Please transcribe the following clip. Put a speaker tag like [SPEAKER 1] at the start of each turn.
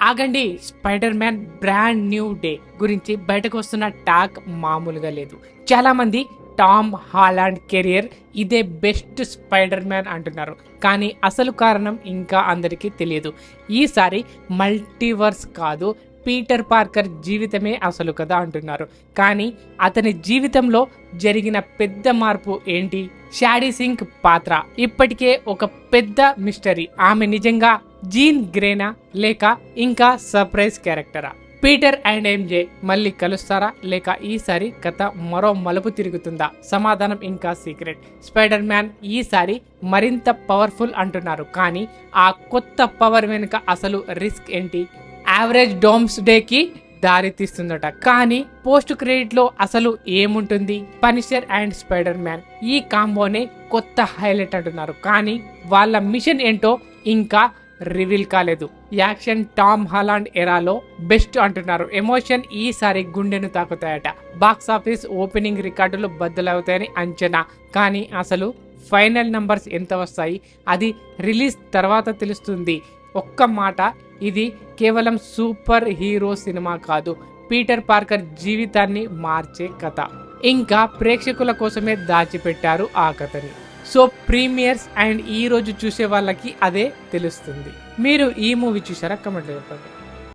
[SPEAKER 1] ఆగండి, spider man brand new day గురించి బయటకు వస్తున్న టాక్ మామూలుగా లేదు. చాలా మంది టామ్ హాలాండ్ కెరియర్ ఇదే బెస్ట్ స్పైడర్ మ్యాన్ అంటున్నారు. కానీ అసలు కారణం ఇంకా అందరికీ తెలియదు. ఈసారి మల్టీవర్స్ కాదు, పీటర్ పార్కర్ జీవితమే అసలు కదా అంటున్నారు. కానీ అతని జీవితంలో జరిగిన పెద్ద మార్పు ఏంటి? షాడీ సింక్ పాత్ర ఇప్పటికే ఒక పెద్ద మిస్టరీ. ఆమె నిజంగా జీన్ గ్రేనా లేక ఇంకా సర్ప్రైజ్ క్యారెక్టరా? పీటర్ అండ్ ఎంజే మళ్ళీ కలుస్తారా లేక ఈసారి కథ మరో మలుపు తిరుగుతుందా? సమాధానం ఇంకా సీక్రెట్. స్పైడర్ మ్యాన్ ఈసారి మరింత పవర్ఫుల్ అంటున్నారు. కానీ ఆ కొత్త పవర్ వెనుక అసలు రిస్క్ ఏంటి? యావరేజ్ డోమ్స్ డేకి దారి తీస్తుందట. కానీ పోస్ట్ క్రెడిట్ లో అసలు ఏముంటుంది? పనిషర్ అండ్ స్పైడర్ మ్యాన్ ఈ కాంబోనే కొత్త హైలైట్ అంటున్నారు. కానీ వాళ్ళ మిషన్ ఏంటో ఇంకా రివీల్ కాలేదు. యాక్షన్ టామ్ హాలాండ్ ఎరాలో బెస్ట్ అంటున్నారు. ఎమోషన్ ఈసారి గుండెను తాకుతాయట. బాక్స్ ఆఫీస్ ఓపెనింగ్ రికార్డులు బద్దలవుతాయని అంచనా. కానీ అసలు ఫైనల్ నంబర్స్ ఎంత వస్తాయి అది రిలీజ్ తర్వాత తెలుస్తుంది. ఒక్క మాట, ఇది కేవలం సూపర్ హీరో సినిమా కాదు, పీటర్ పార్కర్ జీవితాన్ని మార్చే కథ. ఇంకా ప్రేక్షకుల కోసమే దాచిపెట్టారు ఆ కథని. సో ప్రీమియర్స్ అండ్ ఈ రోజు చూసే వాళ్ళకి అదే తెలుస్తుంది. మీరు ఈ మూవీ చూసారా? కమెంట్లో చెప్పండి.